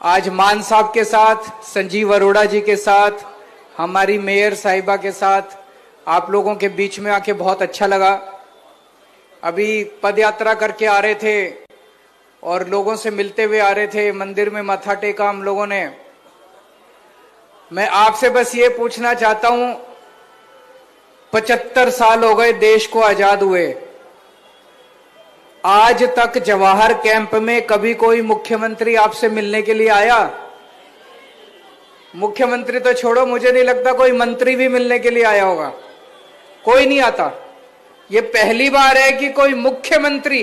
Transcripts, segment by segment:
आज मान साहब के साथ, संजीव अरोड़ा जी के साथ, हमारी मेयर साहिबा के साथ आप लोगों के बीच में आके बहुत अच्छा लगा। अभी पद यात्रा करके आ रहे थे और लोगों से मिलते हुए आ रहे थे, मंदिर में माथा टेका हम लोगों ने। मैं आपसे बस ये पूछना चाहता हूं, 75 साल हो गए देश को आजाद हुए, आज तक जवाहर कैंप में कभी कोई मुख्यमंत्री आपसे मिलने के लिए आया? मुख्यमंत्री तो छोड़ो, मुझे नहीं लगता कोई मंत्री भी मिलने के लिए आया होगा। कोई नहीं आता। ये पहली बार है कि कोई मुख्यमंत्री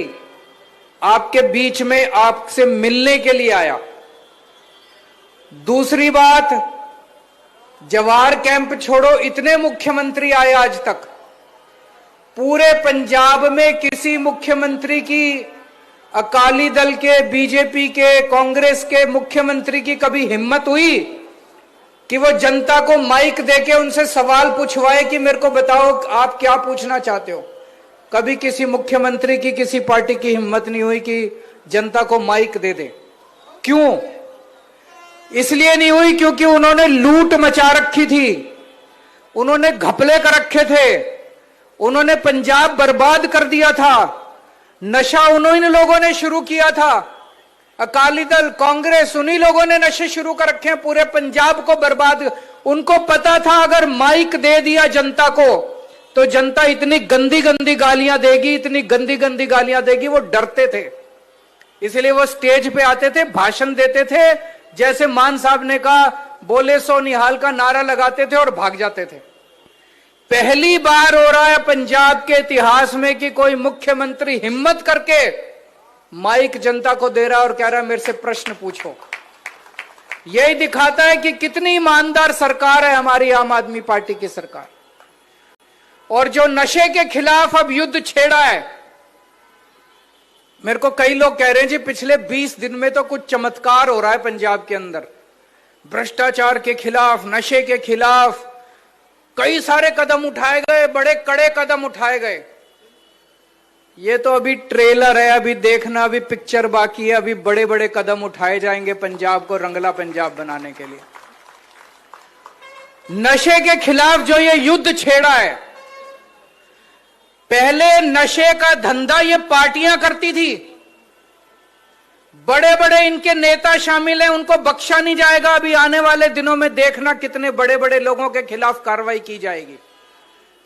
आपके बीच में आपसे मिलने के लिए आया। दूसरी बात, जवाहर कैंप छोड़ो, इतने मुख्यमंत्री आए आज तक, पूरे पंजाब में किसी मुख्यमंत्री की, अकाली दल के, बीजेपी के, कांग्रेस के मुख्यमंत्री की कभी हिम्मत हुई कि वो जनता को माइक देके उनसे सवाल पूछवाए कि मेरे को बताओ आप क्या पूछना चाहते हो? कभी किसी मुख्यमंत्री की, किसी पार्टी की हिम्मत नहीं हुई कि जनता को माइक दे दे। क्यों? इसलिए नहीं हुई क्योंकि उन्होंने लूट मचा रखी थी, उन्होंने घपले कर रखे थे, उन्होंने पंजाब बर्बाद कर दिया था। नशा उन्हीं लोगों ने शुरू किया था, अकाली दल, कांग्रेस, उन्हीं लोगों ने नशे शुरू कर रखे हैं, पूरे पंजाब को बर्बाद। उनको पता था अगर माइक दे दिया जनता को तो जनता इतनी गंदी गंदी गालियां देगी, इतनी गंदी गंदी गालियां देगी, वो डरते थे। इसलिए वो स्टेज पे आते थे, भाषण देते थे, जैसे मान साहब ने कहा बोले सो निहाल का नारा लगाते थे और भाग जाते थे। पहली बार हो रहा है पंजाब के इतिहास में कि कोई मुख्यमंत्री हिम्मत करके माइक जनता को दे रहा है और कह रहा है मेरे से प्रश्न पूछो। यही दिखाता है कि कितनी ईमानदार सरकार है हमारी आम आदमी पार्टी की सरकार। और जो नशे के खिलाफ अब युद्ध छेड़ा है, मेरे को कई लोग कह रहे हैं जी पिछले 20 दिन में तो कुछ चमत्कार हो रहा है पंजाब के अंदर, भ्रष्टाचार के खिलाफ, नशे के खिलाफ कई सारे कदम उठाए गए, बड़े कड़े कदम उठाए गए। ये तो अभी ट्रेलर है, अभी देखना, अभी पिक्चर बाकी है, अभी बड़े बड़े कदम उठाए जाएंगे पंजाब को रंगला पंजाब बनाने के लिए। नशे के खिलाफ जो ये युद्ध छेड़ा है, पहले नशे का धंधा ये पार्टियां करती थी, बड़े बड़े इनके नेता शामिल हैं, उनको बख्शा नहीं जाएगा। अभी आने वाले दिनों में देखना कितने बड़े बड़े लोगों के खिलाफ कार्रवाई की जाएगी,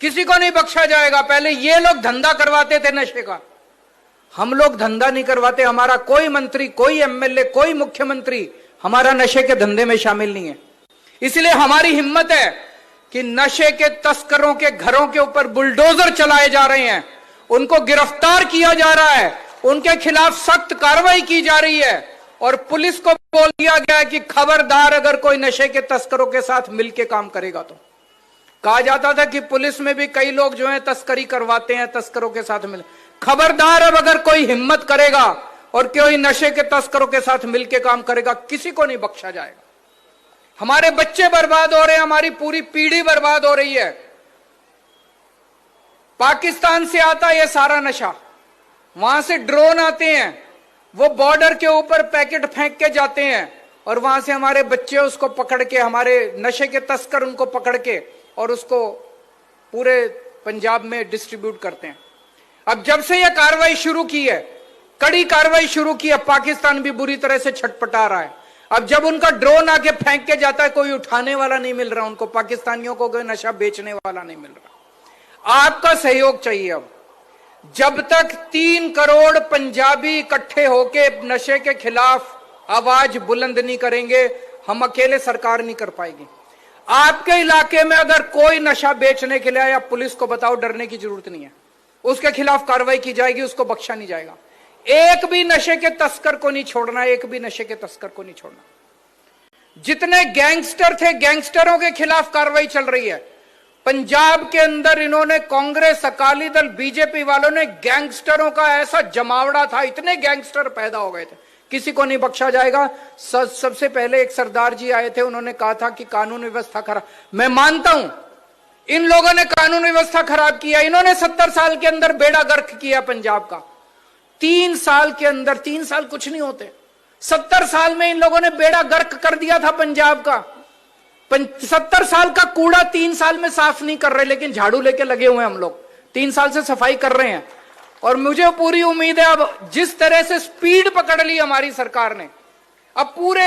किसी को नहीं बख्शा जाएगा। पहले ये लोग धंधा करवाते थे नशे का, हम लोग धंधा नहीं करवाते। हमारा कोई मंत्री, कोई एमएलए, कोई मुख्यमंत्री हमारा नशे के धंधे में शामिल नहीं है। इसलिए हमारी हिम्मत है कि नशे के तस्करों के घरों के ऊपर बुलडोजर चलाए जा रहे हैं, उनको गिरफ्तार किया जा रहा है, उनके खिलाफ सख्त कार्रवाई की जा रही है। और पुलिस को बोल दिया गया है कि खबरदार अगर कोई नशे के तस्करों के साथ मिलकर काम करेगा तो। कहा जाता था कि पुलिस में भी कई लोग जो है तस्करी करवाते हैं, तस्करों के साथ मिल, खबरदार अब अगर कोई हिम्मत करेगा और कोई नशे के तस्करों के साथ मिलकर काम करेगा, किसी को नहीं बख्शा जाएगा। हमारे बच्चे बर्बाद हो रहे हैं, हमारी पूरी पीढ़ी बर्बाद हो रही है। पाकिस्तान से आता है ये सारा नशा, वहां से ड्रोन आते हैं, वो बॉर्डर के ऊपर पैकेट फेंक के जाते हैं और वहां से हमारे बच्चे उसको पकड़ के, हमारे नशे के तस्कर उनको पकड़ के और उसको पूरे पंजाब में डिस्ट्रीब्यूट करते हैं। अब जब से यह कार्रवाई शुरू की है, कड़ी कार्रवाई शुरू की है, पाकिस्तान भी बुरी तरह से छटपटा रहा है। अब जब उनका ड्रोन आके फेंक के जाता है, कोई उठाने वाला नहीं मिल रहा उनको, पाकिस्तानियों को कोई नशा बेचने वाला नहीं मिल रहा। आपका सहयोग चाहिए। अब जब तक 3 करोड़ पंजाबी इकट्ठे होके नशे के खिलाफ आवाज बुलंद नहीं करेंगे, हम अकेले सरकार नहीं कर पाएगी। आपके इलाके में अगर कोई नशा बेचने के लिए आया, पुलिस को बताओ, डरने की जरूरत नहीं है, उसके खिलाफ कार्रवाई की जाएगी, उसको बख्शा नहीं जाएगा। एक भी नशे के तस्कर को नहीं छोड़ना, एक भी नशे के तस्कर को नहीं छोड़ना। जितने गैंगस्टर थे, गैंगस्टरों के खिलाफ कार्रवाई चल रही है पंजाब के अंदर। इन्होंने, कांग्रेस, अकाली दल, बीजेपी वालों ने गैंगस्टरों का ऐसा जमावड़ा था, इतने गैंगस्टर पैदा हो गए थे, किसी को नहीं बख्शा जाएगा। सबसे पहले एक सरदार जी आए थे, उन्होंने कहा था कि कानून व्यवस्था खराब। मैं मानता हूं इन लोगों ने कानून व्यवस्था खराब किया, इन्होंने 70 साल के अंदर बेड़ा गर्क किया पंजाब का। 3 साल के अंदर, 3 साल कुछ नहीं होते, 70 साल में इन लोगों ने बेड़ा गर्क कर दिया था पंजाब का। 70 साल का कूड़ा 3 साल में साफ नहीं कर रहे, लेकिन झाड़ू लेके लगे हुए हैं हम लोग, 3 साल से सफाई कर रहे हैं। और मुझे पूरी उम्मीद है अब जिस तरह से स्पीड पकड़ ली हमारी सरकार ने, अब पूरे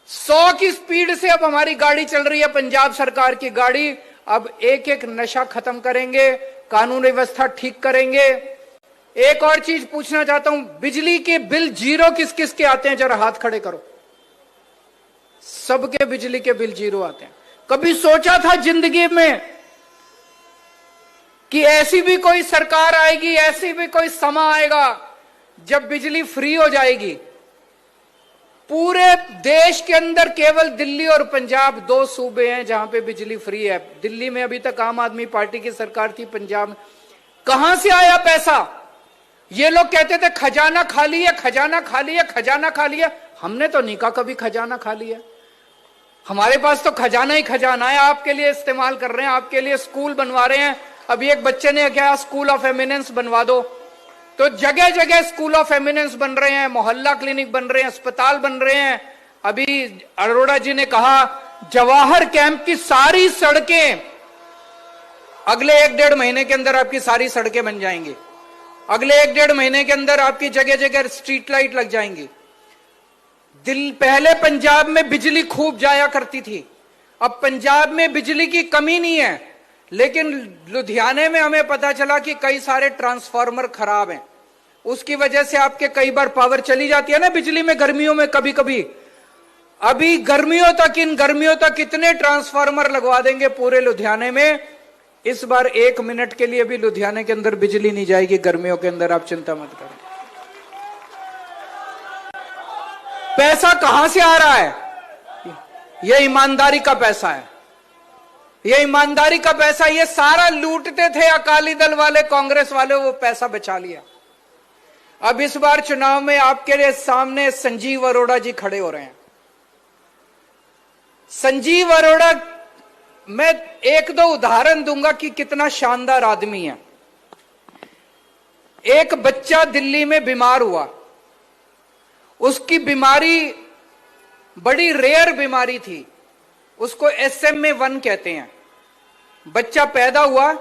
100 की स्पीड से अब हमारी गाड़ी चल रही है, पंजाब सरकार की गाड़ी। अब एक एक नशा खत्म करेंगे, कानून व्यवस्था ठीक करेंगे। एक और चीज पूछना चाहता हूं, बिजली के बिल जीरो किस किस के आते हैं? जरा हाथ खड़े करो। सबके बिजली के बिल जीरो आते हैं। कभी सोचा था जिंदगी में कि ऐसी भी कोई सरकार आएगी, ऐसी भी कोई समा आएगा जब बिजली फ्री हो जाएगी? पूरे देश के अंदर केवल दिल्ली और पंजाब 2 सूबे हैं जहां पे बिजली फ्री है। दिल्ली में अभी तक आम आदमी पार्टी की सरकार थी, पंजाब में कहां से आया पैसा? ये लोग कहते थे खजाना खाली है, खजाना खाली है, खजाना खाली है। हमने तो नहीं कहा कभी खजाना खाली है। हमारे पास तो खजाना ही खजाना है, आपके लिए इस्तेमाल कर रहे हैं, आपके लिए स्कूल बनवा रहे हैं। अभी एक बच्चे ने क्या स्कूल ऑफ एमिनेंस बनवा दो, तो जगह जगह स्कूल ऑफ एमिनेंस बन रहे हैं, मोहल्ला क्लिनिक बन रहे हैं, अस्पताल बन रहे हैं। अभी अरोड़ा जी ने कहा जवाहर कैंप की सारी सड़कें अगले 1-1.5 महीने के अंदर आपकी सारी सड़कें बन जाएंगी। अगले 1-1.5 महीने के अंदर आपकी जगह जगह स्ट्रीट लाइट लग जाएंगी। पहले पंजाब में बिजली खूब जाया करती थी, अब पंजाब में बिजली की कमी नहीं है, लेकिन लुधियाने में हमें पता चला कि कई सारे ट्रांसफार्मर खराब हैं। उसकी वजह से आपके कई बार पावर चली जाती है ना बिजली में, गर्मियों में कभी कभी। अभी गर्मियों तक, इन गर्मियों तक कितने ट्रांसफार्मर लगवा देंगे पूरे लुधियाने में। इस बार 1 मिनट के लिए भी लुधियाने के अंदर बिजली नहीं जाएगी गर्मियों के अंदर, आप चिंता मत करें। पैसा कहां से आ रहा है? यह ईमानदारी का पैसा है, यह ईमानदारी का पैसा। ये सारा लूटते थे अकाली दल वाले, कांग्रेस वाले, वो पैसा बचा लिया। अब इस बार चुनाव में आपके लिए सामने संजीव अरोड़ा जी खड़े हो रहे हैं। संजीव अरोड़ा, मैं 1-2 उदाहरण दूंगा कि कितना शानदार आदमी है। एक बच्चा दिल्ली में बीमार हुआ, उसकी बीमारी बड़ी रेयर बीमारी थी, उसको SMA-1 कहते हैं। बच्चा पैदा हुआ,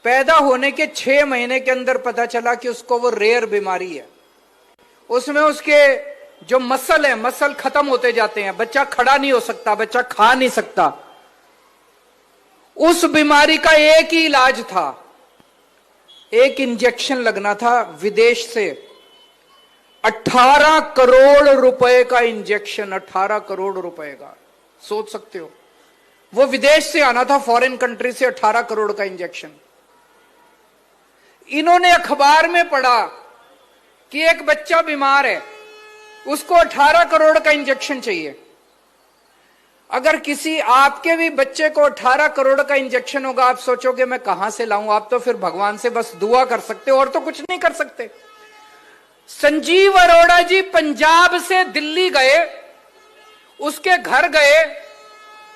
पैदा होने के 6 महीने के अंदर पता चला कि उसको वो रेयर बीमारी है। उसमें उसके जो मसल है, मसल खत्म होते जाते हैं, बच्चा खड़ा नहीं हो सकता, बच्चा खा नहीं सकता। उस बीमारी का एक ही इलाज था, एक इंजेक्शन लगना था विदेश से। 18 करोड़ रुपए का इंजेक्शन, 18 करोड़ रुपए का, सोच सकते हो। वो विदेश से आना था, फॉरेन कंट्री से, 18 करोड़ का इंजेक्शन। इन्होंने अखबार में पढ़ा कि एक बच्चा बीमार है, उसको 18 करोड़ का इंजेक्शन चाहिए। अगर किसी आपके भी बच्चे को 18 करोड़ का इंजेक्शन होगा, आप सोचोगे मैं कहां से लाऊं? आप तो फिर भगवान से बस दुआ कर सकते हो और तो कुछ नहीं कर सकते। संजीव अरोड़ा जी पंजाब से दिल्ली गए, उसके घर गए,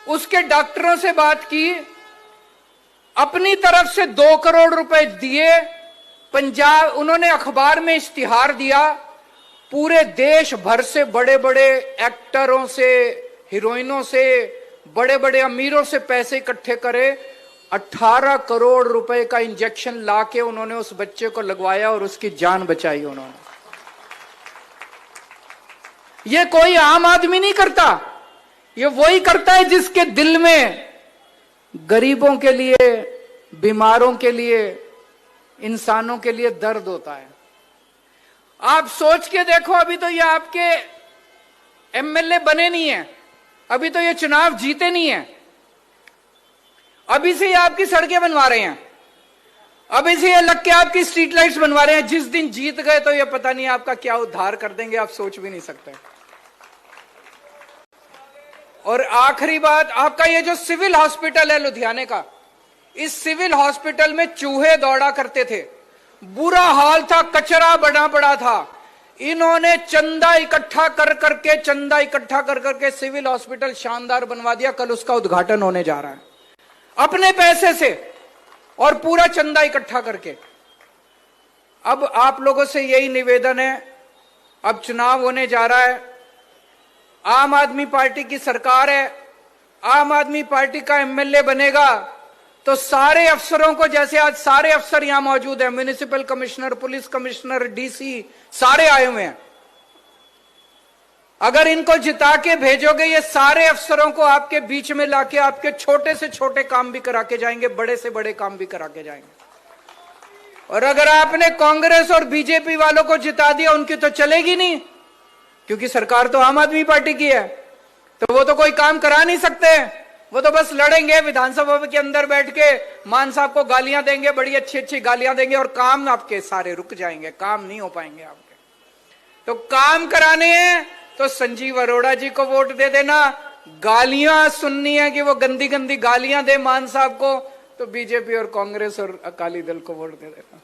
उसके डॉक्टरों से बात की, अपनी तरफ से 2 करोड़ रुपए दिए। पंजाब, उन्होंने अखबार में इश्तिहार दिया, पूरे देश भर से बड़े बड़े एक्टरों से, हीरोइनों से, बड़े बड़े अमीरों से पैसे इकट्ठे करे। 18 करोड़ रुपए का इंजेक्शन लाके उन्होंने उस बच्चे को लगवाया और उसकी जान बचाई उन्होंने। ये कोई आम आदमी नहीं करता, ये वही करता है जिसके दिल में गरीबों के लिए, बीमारों के लिए, इंसानों के लिए दर्द होता है। आप सोच के देखो, अभी तो ये आपके MLA बने नहीं है, अभी तो ये चुनाव जीते नहीं है, अभी से ये आपकी सड़कें बनवा रहे हैं, अभी से ये लग के आपकी स्ट्रीट लाइट्स बनवा रहे हैं। जिस दिन जीत गए तो ये पता नहीं आपका क्या उद्धार कर देंगे, आप सोच भी नहीं सकते। और आखिरी बात, आपका ये जो सिविल हॉस्पिटल है लुधियाने का, इस सिविल हॉस्पिटल में चूहे दौड़ा करते थे, बुरा हाल था, कचरा बना पड़ा था। इन्होंने चंदा इकट्ठा कर करके सिविल हॉस्पिटल शानदार बनवा दिया। कल उसका उद्घाटन होने जा रहा है अपने पैसे से और पूरा चंदा इकट्ठा करके। अब आप लोगों से यही निवेदन है, अब चुनाव होने जा रहा है, आम आदमी पार्टी की सरकार है, आम आदमी पार्टी का एमएलए बनेगा, तो सारे अफसरों को, जैसे आज सारे अफसर यहां मौजूद हैं, municipal commissioner, police commissioner, DC, सारे आए हुए हैं, अगर इनको जिता के भेजोगे, ये सारे अफसरों को आपके बीच में लाके आपके छोटे से छोटे काम भी करा के जाएंगे, बड़े से बड़े काम भी करा के जाएंगे। और अगर आपने कांग्रेस और बीजेपी वालों को जिता दिया, उनकी तो चलेगी नहीं, क्योंकि सरकार तो आम आदमी पार्टी की है, तो वो तो कोई काम करा नहीं सकते, वो तो बस लड़ेंगे विधानसभा के अंदर बैठ के, मान साहब को गालियां देंगे, बड़ी अच्छी अच्छी गालियां देंगे, और काम आपके सारे रुक जाएंगे, काम नहीं हो पाएंगे आपके। तो काम कराने हैं तो संजीव अरोड़ा जी को वोट दे देना, गालियां सुननी है कि वो गंदी गंदी गालियां दे मान साहब को, तो बीजेपी और कांग्रेस और अकाली दल को वोट दे देना।